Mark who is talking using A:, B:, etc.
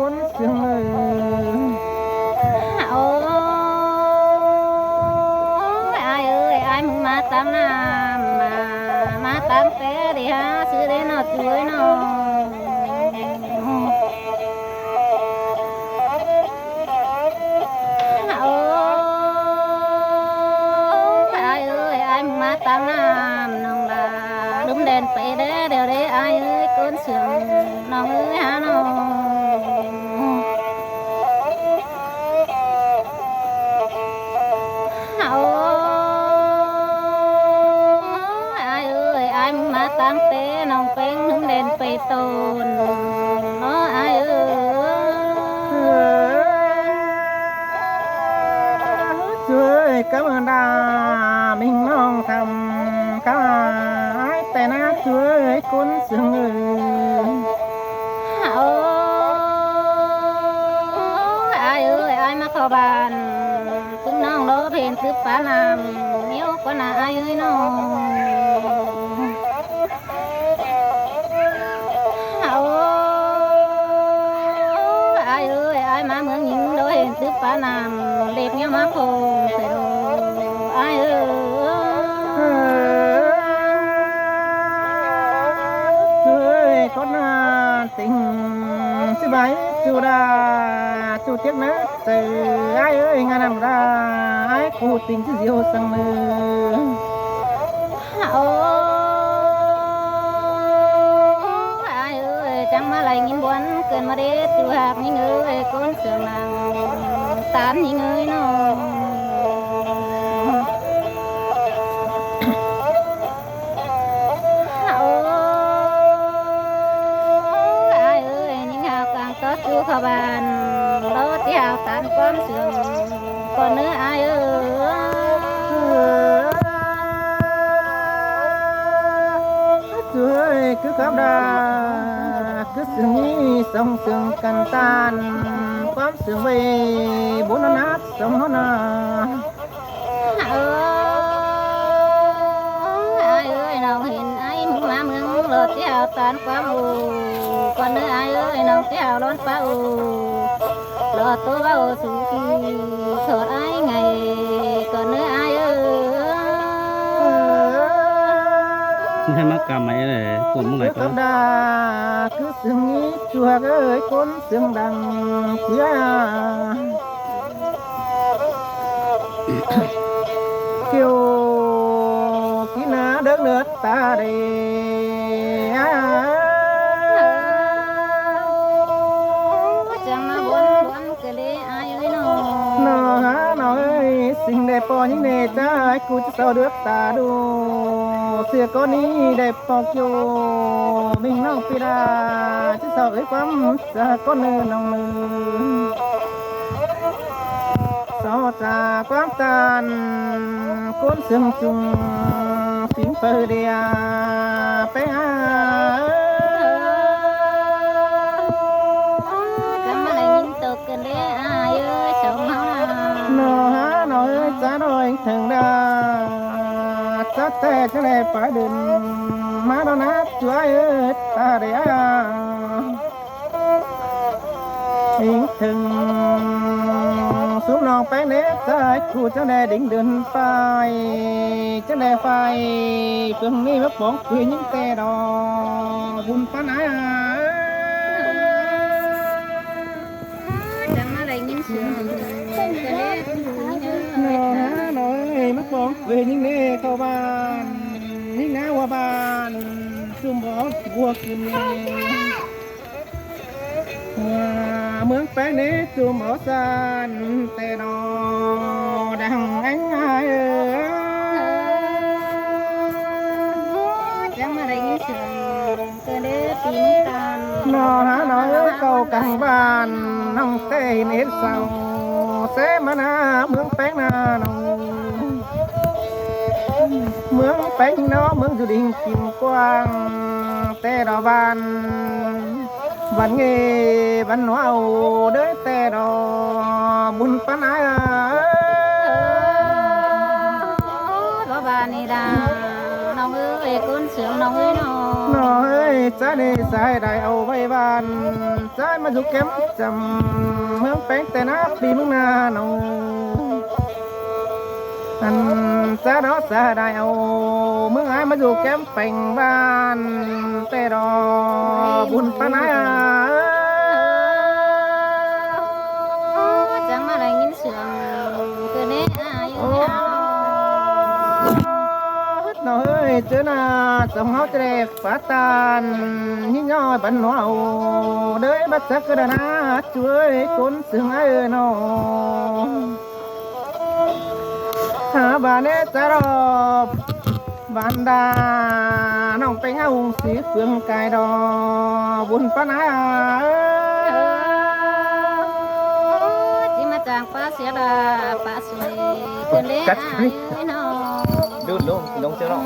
A: คนเสียง
B: โอ้ยอายเอ้ยอายมึงมาตามน้ำมาตามแต่ดิหาซื้อได้นอช่วยนอโอ้ยอายเอ้ยอายมึงมาตามน้ำน้องลาดุมเด่นไปเด้อเดี๋ยวเด้อายเอ้ยคนเสียงน้องเอ้ยหาน้องมาตั้งแต่น้องเป็นนุ่มเด่นไปตูนเนาะอาย
A: ช่วยกำลังดามิ่งน้องทำกายแต่น่าช่วยคนเสียง
B: อายอายมาเข้าบ้านถึงน้องรอเพลงตึบปานำเหนียวกว่าหน้าอายน้องมาเมืองหญิงโดยตึกปานำเด็กเนี่ยมาคงเสร็จอาย
A: ช่วยคนหน้าติ่งสิบายจูดาจูเทียกนะเจออายงานำราอายคู่ติ่งที่เดียวสังมือ
B: จังมาไหลงินบวนเกินมาเด็ดจูหักนี่เงยคนเสือนางตานนี่เงยน้องอายนี่หาวกลางต๊อดจูเข้าบ้านรถที่หาวตานความเสือนก่อนเนื้ออาย
A: ช่วยคือคำดาคือสิ่งนี้ส่งเสียงกันตานความเสียงเวบุญนัดส่งหน้า
B: น้องเห็นไอ้มึงมาเมืองรถที่หาวตานความอูก่อนเนื้ออายน้องที่หาวร้อนฟ้าอูรถตัวว่าสูกีโสดไอ้ไงก่อนเนื้ออาย
C: ให้มากรรมไหมเลยผมเมื่อไหร่ก็
A: ดาคือเสียงนี้ชัวเอ้ยคนเสียงดังเพื่อเกี่ยวกินหน้าเด็กเนื้อตาเดี
B: จะมาบนกะเลยอายน้อง
A: น้อยสิ่งใดปอยิ่งเนจ้ากูจะเศร้าเดือดตาดูเสือก้อนนี้ได้ปอกโยมิ่งน้องปีดาจะเศร้าไอ้ความจะก้อนเนื้อน้องมือสอจากความตานก้นเสื่อมจุงสิงเปอเดียไปหา
B: จะมาอะไรยินตกกันเลยอายสมเฮา
A: น้อยจ้าน้อยถึงดาจัดแต่จะได้ไปเดินมาแล้วนะช่วยตาเดียหิงถึงสูงนองไปเน็ตใจคู่เจ้าแน่ดิ่งเดินไปเจ้าแน่ไฟเพิ่งมีมาปองคุยยิ่งแต่ดอกบุญปานาย
B: จะมาอะไรยินเสียงกันเลย
A: น้อยมาปองคุยยิ่งเน่เข้าบ้านยิ่งน้าว่าบ้านซุ่มบอกบัวขึ้นเมืองแป้งนี้จุ่มเอาสานแต่นอดังอังไง
B: จะมาอะไรยินเสียงกันเลยปีนกัน
A: นอหาน้อยเก่ากลางบ้านน้องเต้เน็ตเศร้าเสมานาเมืองแป้งนาน้องเมืองแป้งน้อเมืองสุดิงกินกว้างแต่ดอกบานวันเงวันว้าวเด้อแต่ดอบุญปานาย
B: บ้านนี่ดาน้องเอ้ยคนเสือน้องเอ้ยน้อง
A: น้อย trái này sai đại âu bay bàn trái mà dù kém chầm hướng bén tên áp đi mương na nồng anh trái đó sai đại âu mương ai mà dù kém phèn bàn tê đò buồn ta nái à
B: chẳng mà lại nhìn sườn từ nế ai
A: nó ơi chứ na sông háo trẻ phá tan như nhoi bắn nó đới bắt sắc cái đàn á chuối cuốn sương ai nó hả bà nế cha đò bạn đà nông bánh áo xí phương cài đò buồn phá nái à
B: chỉ mà chàng phá xía đà phá xuôi từ nế ai nó
A: đút luôn chưa đâu